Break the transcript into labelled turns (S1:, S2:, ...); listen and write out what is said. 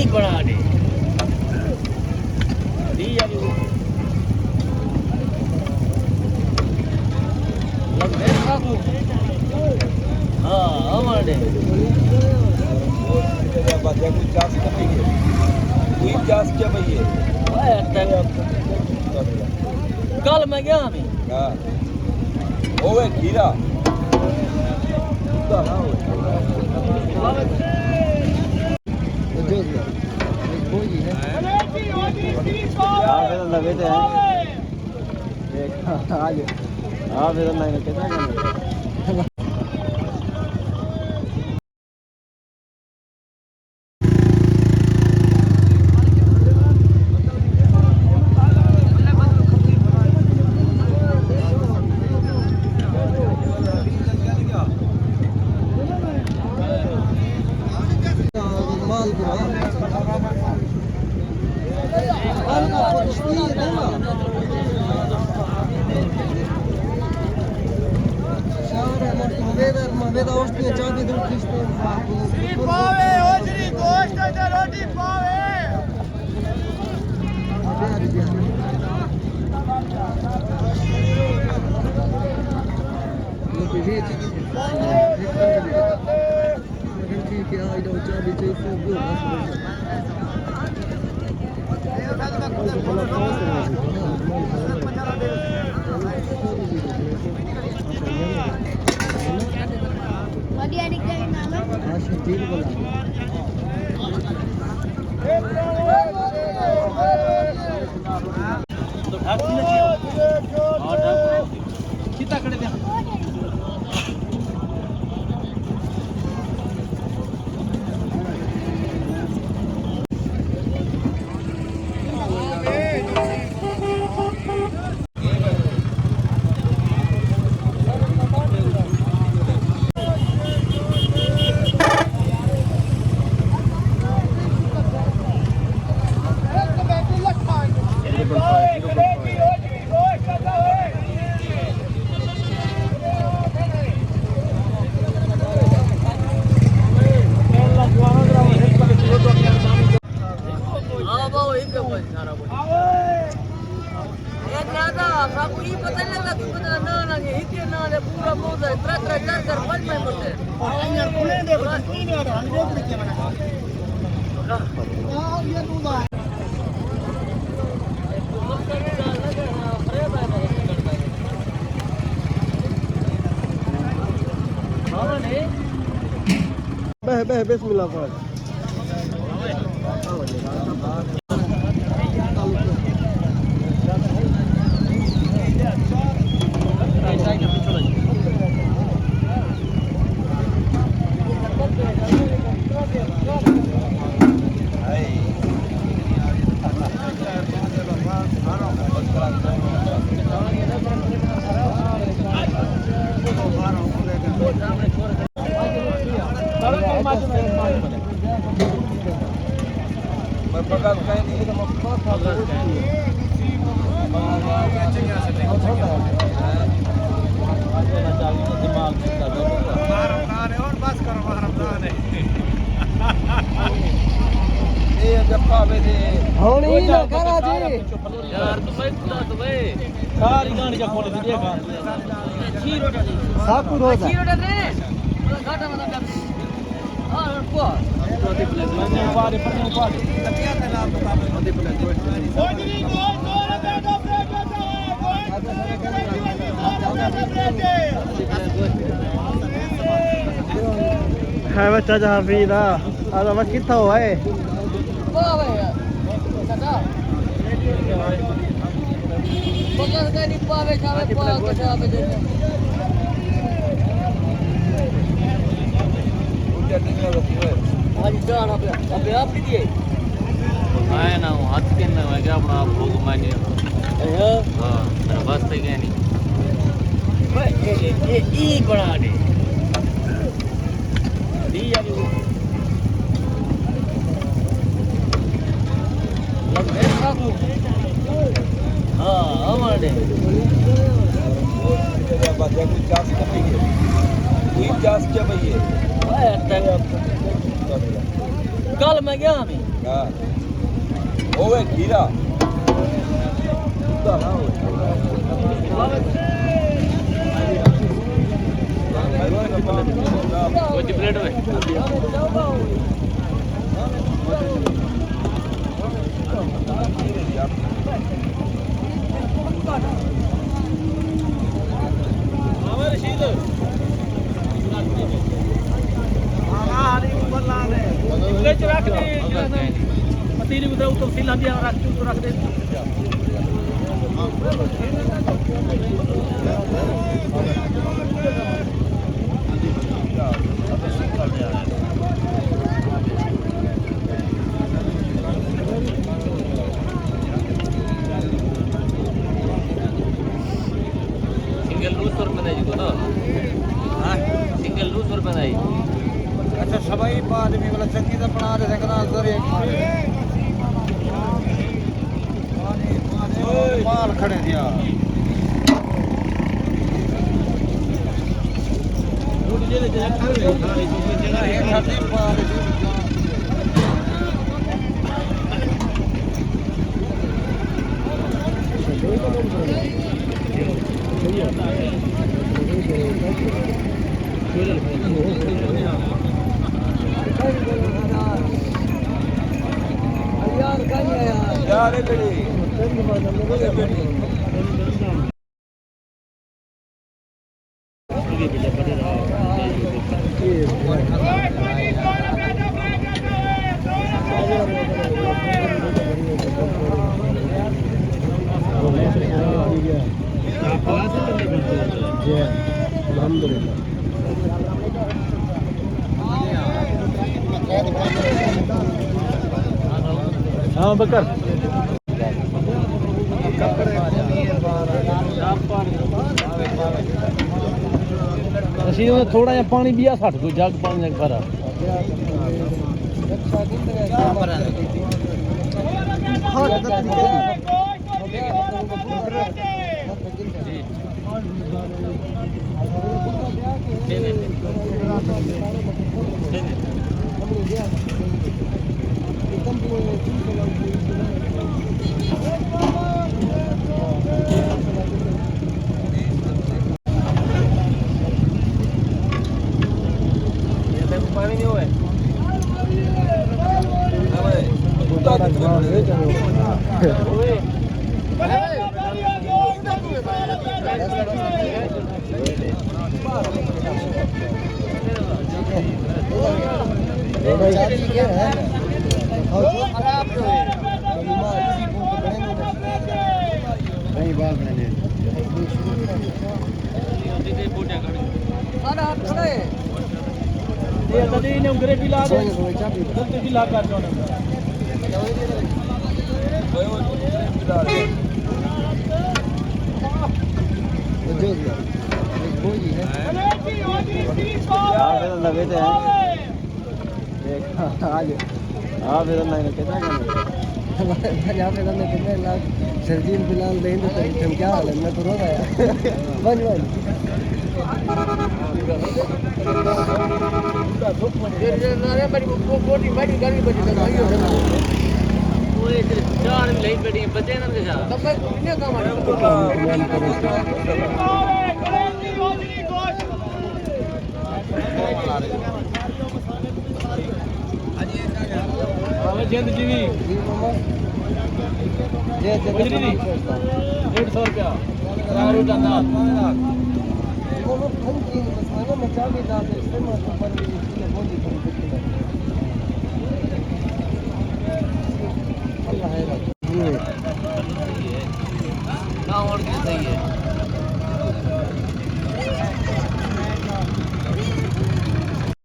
S1: बना दे दी यार लग गए काकू हां हमारे
S2: बात है कोई चांस नहीं है कोई चांस क्या भाई है
S1: कल मैं गया मैं
S2: हां ओए खीरा
S1: लगे थे आज हाँ फिर मैं कैसा बिस्मिल्लाह है बच्चा जहाँ भी ना अरे मैं कितना हुआ है
S3: ना हाथ के ना मैं क्या अपना भोग माने हां मेरा बस पे गया नहीं
S1: ये ई बना दे दी यार लग गए काकू हां हमारे
S2: बात है कोई चांस नहीं है कोई चांस क्या भाई है
S1: कल मैं गया मैं
S2: हां ओए खीरा दा ना
S3: वो प्लेट में रख दे पतीली उधर तो सिला दिया रख दे सिंगल लूज पर बनाई को तो हां सिंगल लूज पर बनाई
S2: अच्छा सबाई आदमी वाला चक्की दा बना दे सकना उधर एक माल खड़े दिया रोड जे ले खड़े जगह है छाती पा दे यार ये बेटी
S1: हाँ बकर ਅਸੀਂ ਉਹ ਥੋੜਾ ਜਿਹਾ ਪਾਣੀ ਵੀ ਆ ਛੱਡ ਦੋ ਜੱਗ ਪਾਣੀ ਜੱਗ ਭਰਾ
S3: पानी नहीं हुआ
S1: नहीं बात मैंने ये तभी ने उंगरे भी ला दे जल्दी भी ला कर दो ना लगे थे आज हाँ फिर नहीं कितना यहाँ पे हमने कितने लाख सर्जील बिलाल देंगे तो हम क्या हाल है मैं तो रो रहा बन
S3: चार ले बैठी बचे ना के साथ तब कितने काम
S1: जिंद जीवी ये 150 रुपया रोजाना वो हम की मसाला मचा के डालते इससे मतलब पर इसलिए बहुत ही
S3: अल्लाह है ना और क्या सही है